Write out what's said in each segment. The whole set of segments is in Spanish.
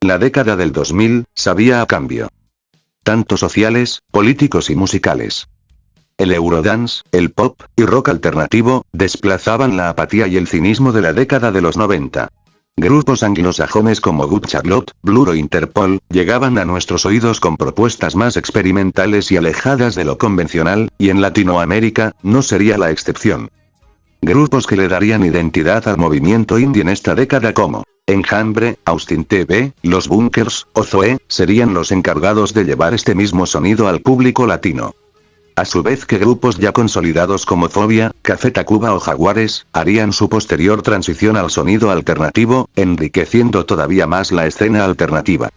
la década del 2000, sabía a cambio. Tanto sociales, políticos y musicales. El eurodance, el pop y rock alternativo, desplazaban la apatía y el cinismo de la década de los 90. Grupos anglosajones como Good Charlotte, Blur o Interpol, llegaban a nuestros oídos con propuestas más experimentales y alejadas de lo convencional, y en Latinoamérica, no sería la excepción. Grupos que le darían identidad al movimiento indie en esta década como Enjambre, Austin TV, Los Bunkers, o Zoé, serían los encargados de llevar este mismo sonido al público latino. A su vez que grupos ya consolidados como Fobia, Café Tacuba o Jaguares, harían su posterior transición al sonido alternativo, enriqueciendo todavía más la escena alternativa.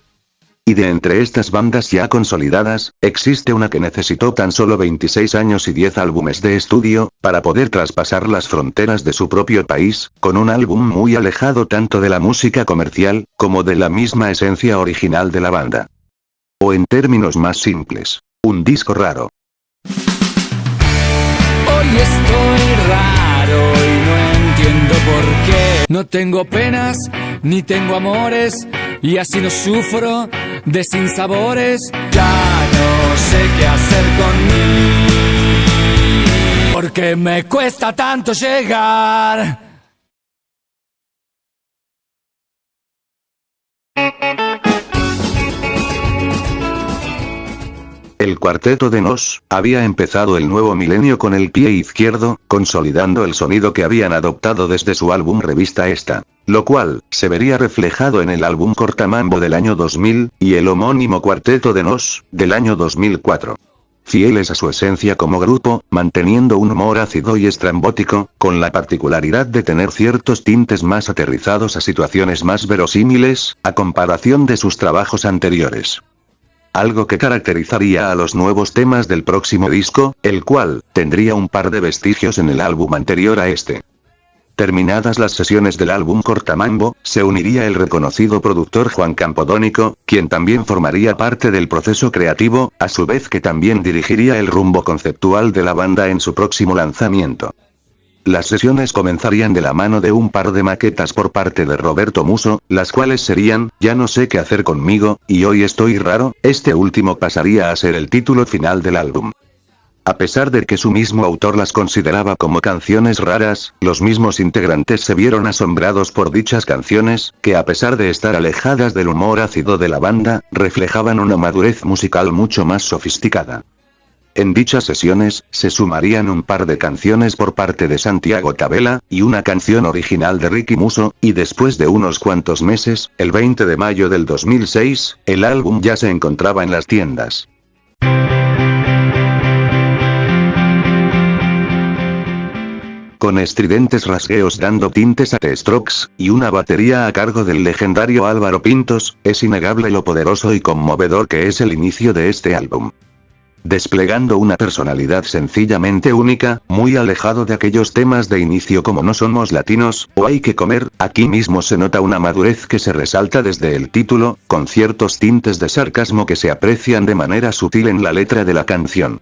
Y de entre estas bandas ya consolidadas, existe una que necesitó tan solo 26 años y 10 álbumes de estudio, para poder traspasar las fronteras de su propio país, con un álbum muy alejado tanto de la música comercial, como de la misma esencia original de la banda. O en términos más simples, un disco raro. Hoy estoy raro y no entiendo por qué. No tengo penas, ni tengo amores, y así no sufro de sinsabores. Ya no sé qué hacer conmigo, porque me cuesta tanto llegar. El Cuarteto de Nos había empezado el nuevo milenio con el pie izquierdo, consolidando el sonido que habían adoptado desde su álbum Revista Esta, lo cual se vería reflejado en el álbum Cortamambo del año 2000, y el homónimo Cuarteto de Nos, del año 2004. Fieles a su esencia como grupo, manteniendo un humor ácido y estrambótico, con la particularidad de tener ciertos tintes más aterrizados a situaciones más verosímiles, a comparación de sus trabajos anteriores. Algo que caracterizaría a los nuevos temas del próximo disco, el cual tendría un par de vestigios en el álbum anterior a este. Terminadas las sesiones del álbum Cortamambo, se uniría el reconocido productor Juan Campodónico, quien también formaría parte del proceso creativo, a su vez que también dirigiría el rumbo conceptual de la banda en su próximo lanzamiento. Las sesiones comenzarían de la mano de un par de maquetas por parte de Roberto Musso, las cuales serían, Ya no sé qué hacer conmigo, y Hoy estoy raro. Este último pasaría a ser el título final del álbum. A pesar de que su mismo autor las consideraba como canciones raras, los mismos integrantes se vieron asombrados por dichas canciones, que a pesar de estar alejadas del humor ácido de la banda, reflejaban una madurez musical mucho más sofisticada. En dichas sesiones, se sumarían un par de canciones por parte de Santiago Tabela, y una canción original de Ricky Musso, y después de unos cuantos meses, el 20 de mayo del 2006, el álbum ya se encontraba en las tiendas. Con estridentes rasgueos dando tintes a The Strokes, y una batería a cargo del legendario Álvaro Pintos, es innegable lo poderoso y conmovedor que es el inicio de este álbum. Desplegando una personalidad sencillamente única, muy alejado de aquellos temas de inicio como No somos latinos, o Hay que comer, aquí mismo se nota una madurez que se resalta desde el título, con ciertos tintes de sarcasmo que se aprecian de manera sutil en la letra de la canción.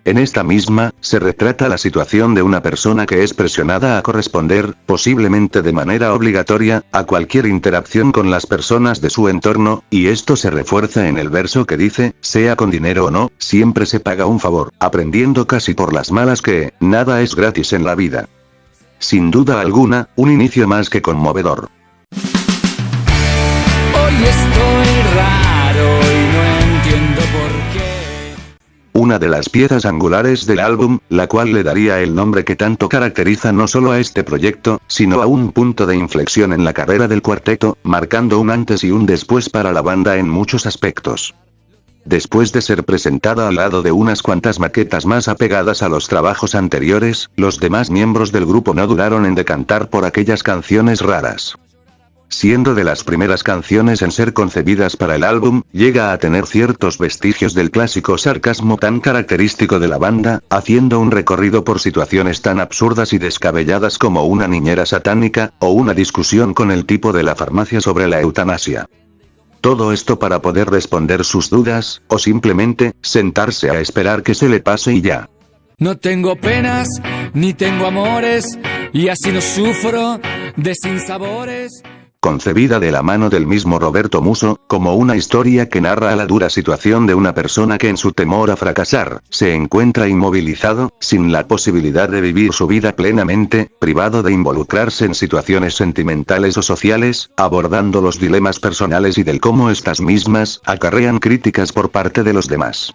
En esta misma, se retrata la situación de una persona que es presionada a corresponder, posiblemente de manera obligatoria, a cualquier interacción con las personas de su entorno, y esto se refuerza en el verso que dice, sea con dinero o no, siempre se paga un favor, aprendiendo casi por las malas que, nada es gratis en la vida. Sin duda alguna, un inicio más que conmovedor. Hoy estoy raro y no entiendo por qué. Una de las piezas angulares del álbum, la cual le daría el nombre que tanto caracteriza no solo a este proyecto, sino a un punto de inflexión en la carrera del cuarteto, marcando un antes y un después para la banda en muchos aspectos. Después de ser presentada al lado de unas cuantas maquetas más apegadas a los trabajos anteriores, los demás miembros del grupo no dudaron en decantar por aquellas canciones raras. Siendo de las primeras canciones en ser concebidas para el álbum, llega a tener ciertos vestigios del clásico sarcasmo tan característico de la banda, haciendo un recorrido por situaciones tan absurdas y descabelladas como una niñera satánica, o una discusión con el tipo de la farmacia sobre la eutanasia. Todo esto para poder responder sus dudas, o simplemente, sentarse a esperar que se le pase y ya. No tengo penas, ni tengo amores, y así no sufro de sinsabores. concebida de la mano del mismo Roberto Musso, como una historia que narra la dura situación de una persona que en su temor a fracasar, se encuentra inmovilizado, sin la posibilidad de vivir su vida plenamente, privado de involucrarse en situaciones sentimentales o sociales, abordando los dilemas personales y del cómo estas mismas acarrean críticas por parte de los demás.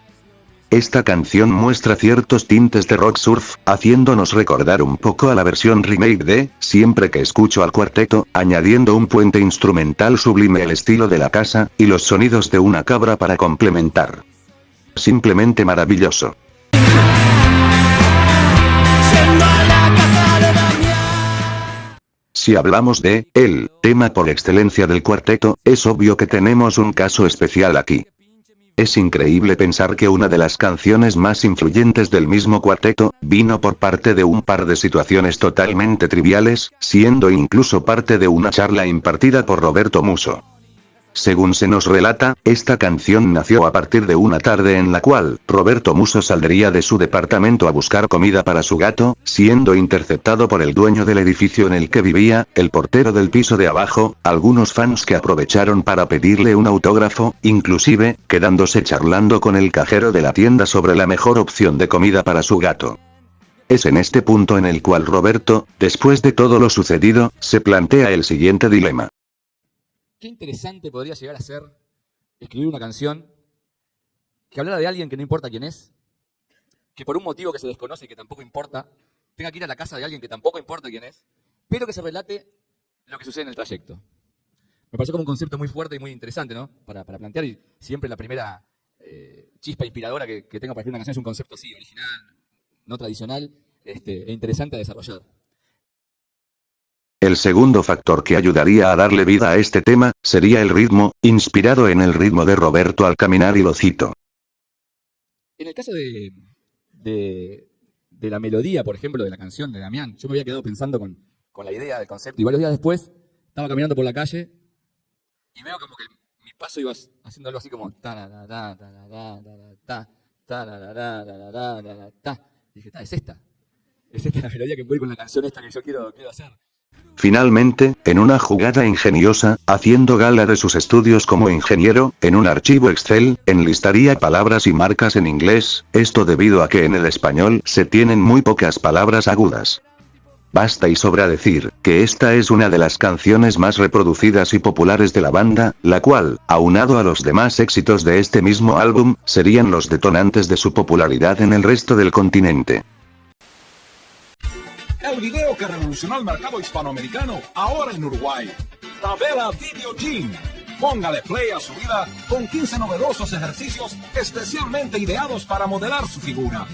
Esta canción muestra ciertos tintes de rock surf, haciéndonos recordar un poco a la versión remake de Siempre que escucho al cuarteto, añadiendo un puente instrumental sublime al estilo de la casa, y los sonidos de una cabra para complementar. Simplemente maravilloso. Si hablamos de el tema por excelencia del cuarteto, es obvio que tenemos un caso especial aquí. Es increíble pensar que una de las canciones más influyentes del mismo cuarteto, vino por parte de un par de situaciones totalmente triviales, siendo incluso parte de una charla impartida por Roberto Musso. Según se nos relata, esta canción nació a partir de una tarde en la cual Roberto Musso saldría de su departamento a buscar comida para su gato, siendo interceptado por el dueño del edificio en el que vivía, el portero del piso de abajo, algunos fans que aprovecharon para pedirle un autógrafo, inclusive, quedándose charlando con el cajero de la tienda sobre la mejor opción de comida para su gato. Es en este punto en el cual Roberto, después de todo lo sucedido, se plantea el siguiente dilema. Qué interesante podría llegar a ser escribir una canción que hablara de alguien que no importa quién es, que por un motivo que se desconoce y que tampoco importa, tenga que ir a la casa de alguien que tampoco importa quién es, pero que se relate lo que sucede en el trayecto. Me pareció como un concepto muy fuerte y muy interesante, ¿no? Para plantear, y siempre la primera chispa inspiradora que tengo para escribir una canción es un concepto así, original, no tradicional, e interesante a desarrollar. El segundo factor que ayudaría a darle vida a este tema, sería el ritmo, inspirado en el ritmo de Roberto al caminar, y lo cito. En el caso de la melodía, por ejemplo, de la canción de Damián, yo me había quedado pensando con la idea del concepto, y varios días después estaba caminando por la calle y veo como que mi paso iba haciendo algo así como dije, es esta la melodía que voy con la canción esta que yo quiero hacer. Finalmente, en una jugada ingeniosa, haciendo gala de sus estudios como ingeniero, en un archivo Excel, enlistaría palabras y marcas en inglés, esto debido a que en el español se tienen muy pocas palabras agudas. Basta y sobra decir, que esta es una de las canciones más reproducidas y populares de la banda, la cual, aunado a los demás éxitos de este mismo álbum, serían los detonantes de su popularidad en el resto del continente. El video que revolucionó el mercado hispanoamericano, ahora en Uruguay. Tabela Video Gym. Póngale play a su vida con 15 novedosos ejercicios especialmente ideados para modelar su figura.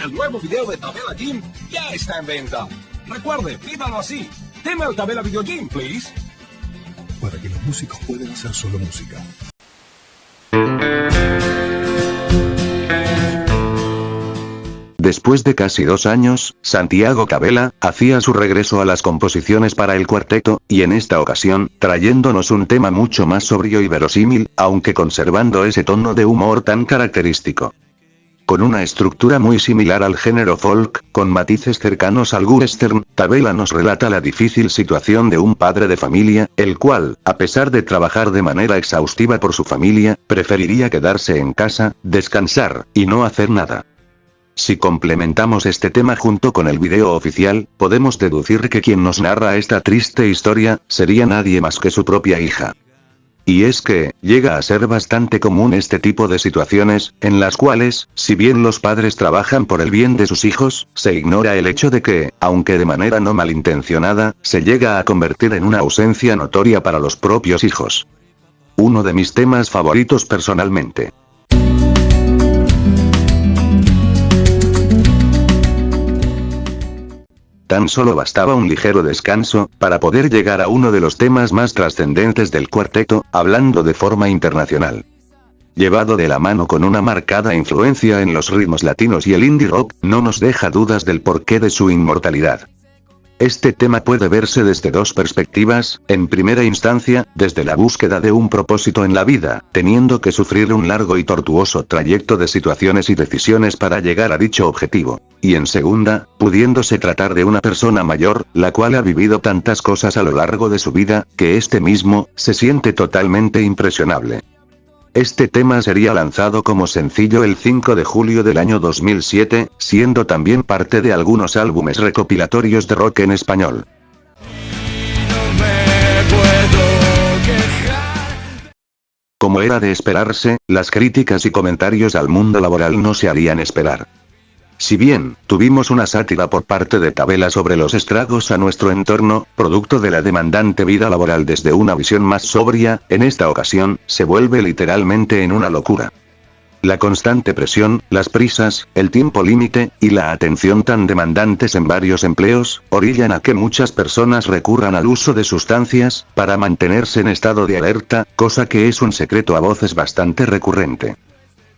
El nuevo video de Tabela Gym ya está en venta. Recuerde, pídalo así. Deme el Tabela Video Gym, please. Para que los músicos puedan hacer solo música. Después de casi 2 años, Santiago Cabela hacía su regreso a las composiciones para el cuarteto, y en esta ocasión, trayéndonos un tema mucho más sobrio y verosímil, aunque conservando ese tono de humor tan característico. Con una estructura muy similar al género folk, con matices cercanos al western, Cabela nos relata la difícil situación de un padre de familia, el cual, a pesar de trabajar de manera exhaustiva por su familia, preferiría quedarse en casa, descansar, y no hacer nada. Si complementamos este tema junto con el video oficial, podemos deducir que quien nos narra esta triste historia, sería nadie más que su propia hija. Y es que, llega a ser bastante común este tipo de situaciones, en las cuales, si bien los padres trabajan por el bien de sus hijos, se ignora el hecho de que, aunque de manera no malintencionada, se llega a convertir en una ausencia notoria para los propios hijos. Uno de mis temas favoritos personalmente. Tan solo bastaba un ligero descanso, para poder llegar a uno de los temas más trascendentes del cuarteto, hablando de forma internacional. Llevado de la mano con una marcada influencia en los ritmos latinos y el indie rock, no nos deja dudas del porqué de su inmortalidad. Este tema puede verse desde dos perspectivas, en primera instancia, desde la búsqueda de un propósito en la vida, teniendo que sufrir un largo y tortuoso trayecto de situaciones y decisiones para llegar a dicho objetivo. Y en segunda, pudiéndose tratar de una persona mayor, la cual ha vivido tantas cosas a lo largo de su vida, que este mismo, se siente totalmente impresionable. Este tema sería lanzado como sencillo el 5 de julio del año 2007, siendo también parte de algunos álbumes recopilatorios de rock en español. Como era de esperarse, las críticas y comentarios al mundo laboral no se harían esperar. Si bien, tuvimos una sátira por parte de Tabela sobre los estragos a nuestro entorno, producto de la demandante vida laboral desde una visión más sobria, en esta ocasión, se vuelve literalmente en una locura. La constante presión, las prisas, el tiempo límite, y la atención tan demandantes en varios empleos, orillan a que muchas personas recurran al uso de sustancias, para mantenerse en estado de alerta, cosa que es un secreto a voces bastante recurrente.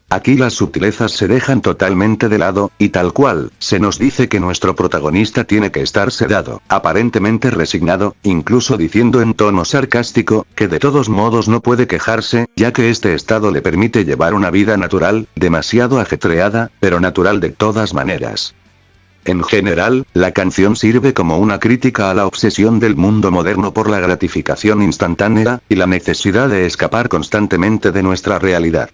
Aquí las sutilezas se dejan totalmente de lado, y tal cual, se nos dice que nuestro protagonista tiene que estar sedado, aparentemente resignado, incluso diciendo en tono sarcástico, que de todos modos no puede quejarse, ya que este estado le permite llevar una vida natural, demasiado ajetreada, pero natural de todas maneras. En general, la canción sirve como una crítica a la obsesión del mundo moderno por la gratificación instantánea, y la necesidad de escapar constantemente de nuestra realidad.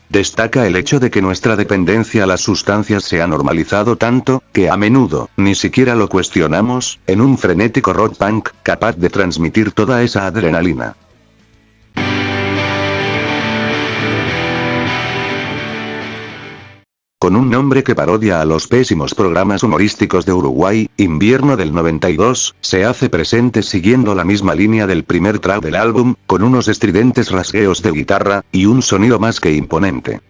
Destaca el hecho de que nuestra dependencia a las sustancias se ha normalizado tanto, que a menudo, ni siquiera lo cuestionamos, en un frenético rock punk, capaz de transmitir toda esa adrenalina. Con un nombre que parodia a los pésimos programas humorísticos de Uruguay, Invierno del 92, se hace presente siguiendo la misma línea del primer track del álbum, con unos estridentes rasgueos de guitarra, y un sonido más que imponente.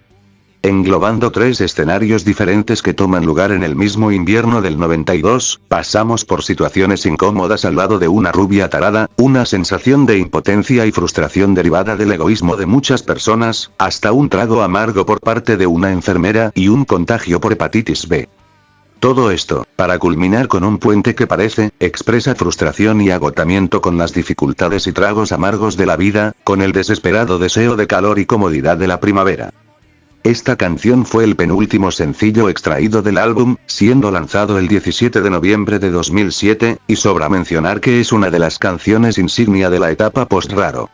Englobando tres escenarios diferentes que toman lugar en el mismo invierno del 92, pasamos por situaciones incómodas al lado de una rubia tarada, una sensación de impotencia y frustración derivada del egoísmo de muchas personas, hasta un trago amargo por parte de una enfermera y un contagio por hepatitis B. Todo esto, para culminar con un puente que expresa frustración y agotamiento con las dificultades y tragos amargos de la vida, con el desesperado deseo de calor y comodidad de la primavera. Esta canción fue el penúltimo sencillo extraído del álbum, siendo lanzado el 17 de noviembre de 2007, y sobra mencionar que es una de las canciones insignia de la etapa post-raro.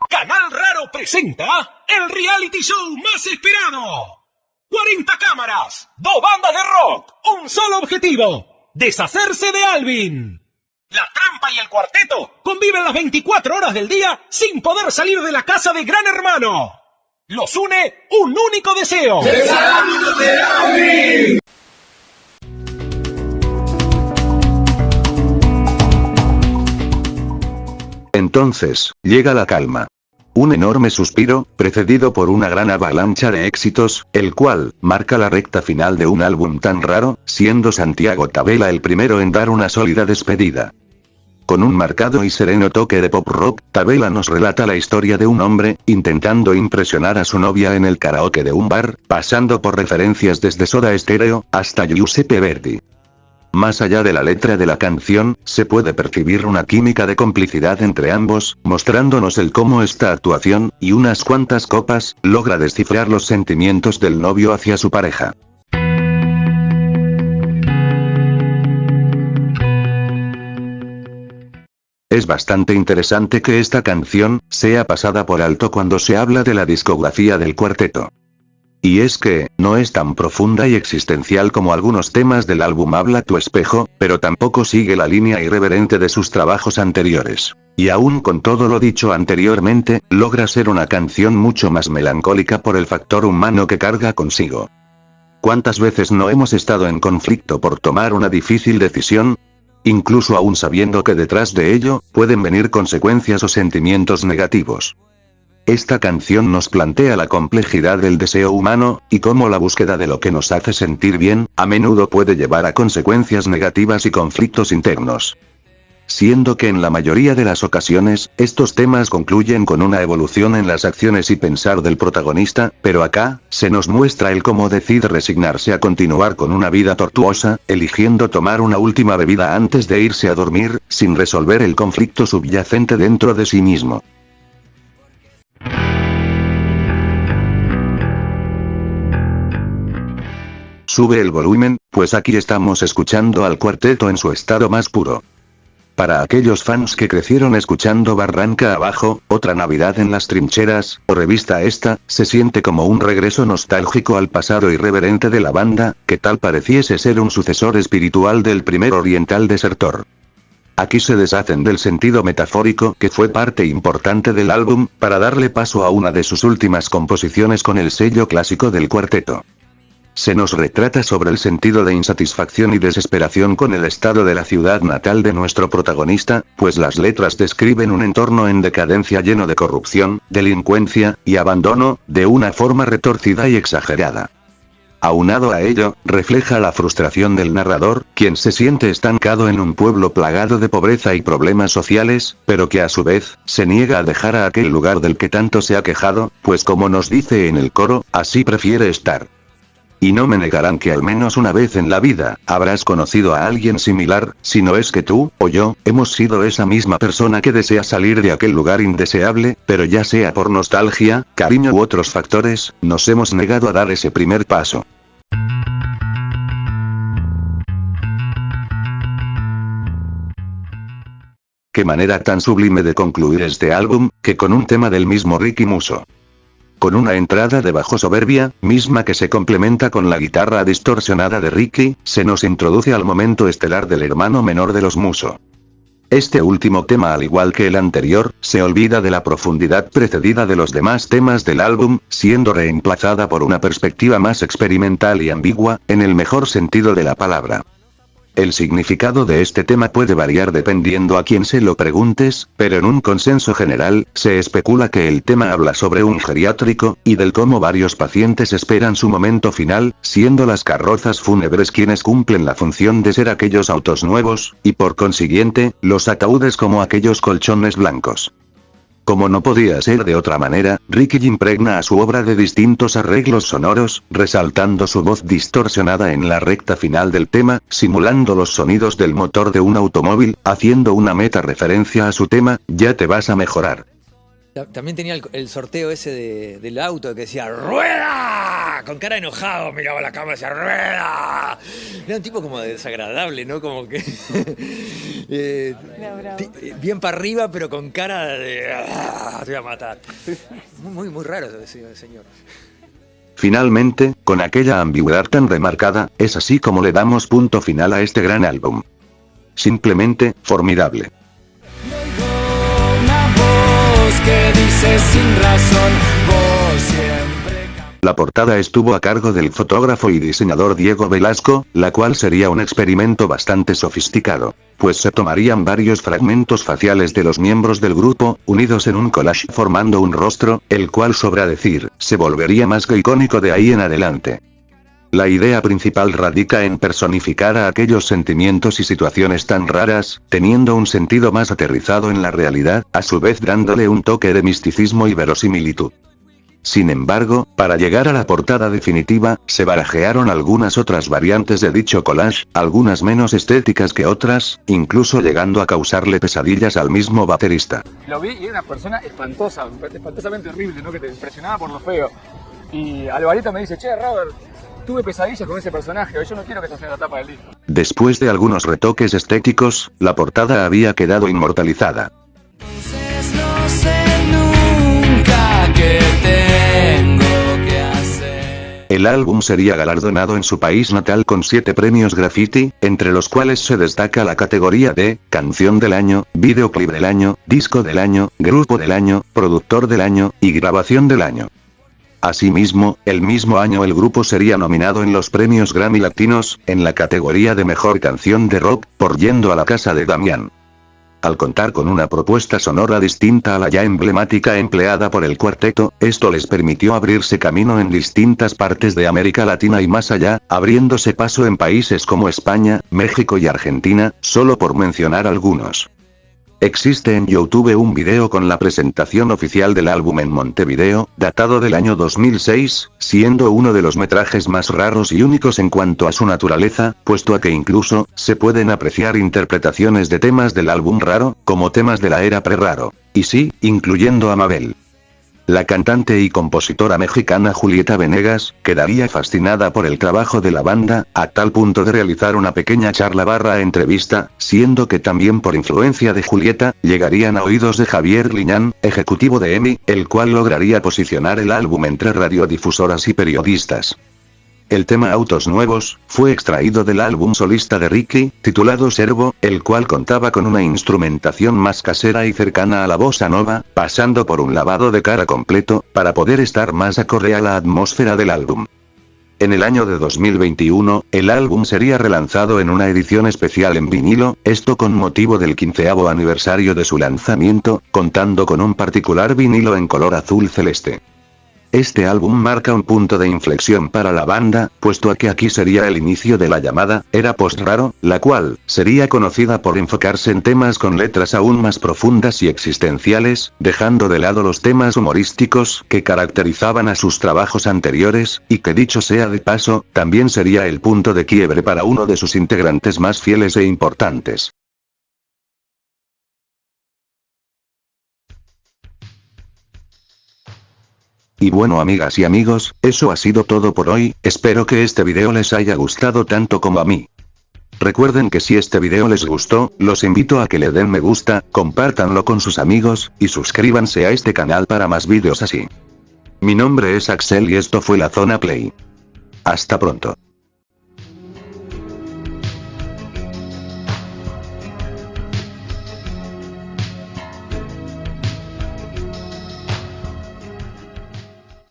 Canal Raro presenta el reality show más esperado. 40 cámaras, 2 bandas de rock, un solo objetivo: deshacerse de Alvin. La trampa y el cuarteto conviven las 24 horas del día sin poder salir de la casa de Gran Hermano. Los une un único deseo: ¡deshagámonos de Alvin! Entonces, llega la calma. Un enorme suspiro, precedido por una gran avalancha de éxitos, el cual marca la recta final de un álbum tan raro, siendo Santiago Tabela el primero en dar una sólida despedida. Con un marcado y sereno toque de pop rock, Tabela nos relata la historia de un hombre, intentando impresionar a su novia en el karaoke de un bar, pasando por referencias desde Soda Stereo, hasta Giuseppe Verdi. Más allá de la letra de la canción, se puede percibir una química de complicidad entre ambos, mostrándonos el cómo esta actuación, y unas cuantas copas, logra descifrar los sentimientos del novio hacia su pareja. Es bastante interesante que esta canción sea pasada por alto cuando se habla de la discografía del cuarteto. Y es que, no es tan profunda y existencial como algunos temas del álbum Habla tu espejo, pero tampoco sigue la línea irreverente de sus trabajos anteriores. Y aún con todo lo dicho anteriormente, logra ser una canción mucho más melancólica por el factor humano que carga consigo. ¿Cuántas veces no hemos estado en conflicto por tomar una difícil decisión? Incluso aún sabiendo que detrás de ello, pueden venir consecuencias o sentimientos negativos. Esta canción nos plantea la complejidad del deseo humano, y cómo la búsqueda de lo que nos hace sentir bien, a menudo puede llevar a consecuencias negativas y conflictos internos. siendo que en la mayoría de las ocasiones, estos temas concluyen con una evolución en las acciones y pensar del protagonista, pero acá, se nos muestra el cómo decide resignarse a continuar con una vida tortuosa, eligiendo tomar una última bebida antes de irse a dormir, sin resolver el conflicto subyacente dentro de sí mismo. Sube el volumen, pues aquí estamos escuchando al cuarteto en su estado más puro. Para aquellos fans que crecieron escuchando Barranca Abajo, Otra Navidad en las Trincheras, o Revista Esta, se siente como un regreso nostálgico al pasado irreverente de la banda, que tal pareciese ser un sucesor espiritual del primer Oriental Desertor. Aquí se deshacen del sentido metafórico que fue parte importante del álbum, para darle paso a una de sus últimas composiciones con el sello clásico del cuarteto. Se nos retrata sobre el sentido de insatisfacción y desesperación con el estado de la ciudad natal de nuestro protagonista, pues las letras describen un entorno en decadencia lleno de corrupción, delincuencia, y abandono, de una forma retorcida y exagerada. Aunado a ello, refleja la frustración del narrador, quien se siente estancado en un pueblo plagado de pobreza y problemas sociales, pero que a su vez, se niega a dejar a aquel lugar del que tanto se ha quejado, pues como nos dice en el coro, así prefiere estar. Y no me negarán que al menos una vez en la vida, habrás conocido a alguien similar, si no es que tú, o yo, hemos sido esa misma persona que desea salir de aquel lugar indeseable, pero ya sea por nostalgia, cariño u otros factores, nos hemos negado a dar ese primer paso. Qué manera tan sublime de concluir este álbum, que con un tema del mismo Ricky Musso. Con una entrada de bajo soberbia, misma que se complementa con la guitarra distorsionada de Ricky, se nos introduce al momento estelar del hermano menor de los Musso. Este último tema, al igual que el anterior, se olvida de la profundidad precedida de los demás temas del álbum, siendo reemplazada por una perspectiva más experimental y ambigua, en el mejor sentido de la palabra. El significado de este tema puede variar dependiendo a quién se lo preguntes, pero en un consenso general, se especula que el tema habla sobre un geriátrico, y del cómo varios pacientes esperan su momento final, siendo las carrozas fúnebres quienes cumplen la función de ser aquellos autos nuevos, y por consiguiente, los ataúdes como aquellos colchones blancos. Como no podía ser de otra manera, Ricky impregna a su obra de distintos arreglos sonoros, resaltando su voz distorsionada en la recta final del tema, simulando los sonidos del motor de un automóvil, haciendo una meta referencia a su tema, Ya te vas a mejorar. También tenía el sorteo ese del auto que decía ¡Rueda! Con cara de enojado, miraba la cámara y decía ¡Rueda! Era un tipo como desagradable, ¿no? Como que bien para arriba, pero con cara de te voy a matar. Muy raro ese señor. Finalmente, con aquella ambigüedad tan remarcada, es así como le damos punto final a este gran álbum. Simplemente, formidable. Que dices sin razón, vos siempre... La portada estuvo a cargo del fotógrafo y diseñador Diego Velasco, la cual sería un experimento bastante sofisticado, pues se tomarían varios fragmentos faciales de los miembros del grupo, unidos en un collage formando un rostro, el cual, sobra decir, se volvería más que icónico de ahí en adelante. La idea principal radica en personificar a aquellos sentimientos y situaciones tan raras, teniendo un sentido más aterrizado en la realidad, a su vez dándole un toque de misticismo y verosimilitud. Sin embargo, para llegar a la portada definitiva, se barajearon algunas otras variantes de dicho collage, algunas menos estéticas que otras, incluso llegando a causarle pesadillas al mismo baterista. Lo vi y era una persona espantosa, espantosamente horrible, ¿no? Que te impresionaba por lo feo. Y Alvarito me dice, che, Robert, tuve pesadillas con ese personaje, yo no quiero que esta sea la tapa del disco. Después de algunos retoques estéticos, la portada había quedado inmortalizada. Entonces no sé nunca qué tengo que hacer. El álbum sería galardonado en su país natal con 7 premios Graffiti, entre los cuales se destaca la categoría de Canción del Año, Videoclip del Año, Disco del Año, Grupo del Año, Productor del Año, y Grabación del Año. Asimismo, el mismo año el grupo sería nominado en los premios Grammy Latinos, en la categoría de Mejor Canción de Rock, por Yendo a la Casa de Damián. Al contar con una propuesta sonora distinta a la ya emblemática empleada por el cuarteto, esto les permitió abrirse camino en distintas partes de América Latina y más allá, abriéndose paso en países como España, México y Argentina, solo por mencionar algunos. Existe en YouTube un video con la presentación oficial del álbum en Montevideo, datado del año 2006, siendo uno de los metrajes más raros y únicos en cuanto a su naturaleza, puesto a que incluso, se pueden apreciar interpretaciones de temas del álbum raro, como temas de la era pre-raro. Y sí, incluyendo a Mabel. La cantante y compositora mexicana Julieta Venegas, quedaría fascinada por el trabajo de la banda, a tal punto de realizar una pequeña charla/entrevista, siendo que también por influencia de Julieta, llegarían a oídos de Javier Liñán, ejecutivo de EMI, el cual lograría posicionar el álbum entre radiodifusoras y periodistas. El tema Autos Nuevos, fue extraído del álbum solista de Ricky, titulado Servo, el cual contaba con una instrumentación más casera y cercana a la bossa nova, pasando por un lavado de cara completo, para poder estar más acorde a la atmósfera del álbum. En el año de 2021, el álbum sería relanzado en una edición especial en vinilo, esto con motivo del 15º aniversario de su lanzamiento, contando con un particular vinilo en color azul celeste. Este álbum marca un punto de inflexión para la banda, puesto a que aquí sería el inicio de la llamada era post-raro, la cual sería conocida por enfocarse en temas con letras aún más profundas y existenciales, dejando de lado los temas humorísticos que caracterizaban a sus trabajos anteriores, y que dicho sea de paso, también sería el punto de quiebre para uno de sus integrantes más fieles e importantes. Y bueno amigas y amigos, eso ha sido todo por hoy, espero que este video les haya gustado tanto como a mí. Recuerden que si este video les gustó, los invito a que le den me gusta, compártanlo con sus amigos, y suscríbanse a este canal para más vídeos así. Mi nombre es Axel y esto fue La Zona Play. Hasta pronto.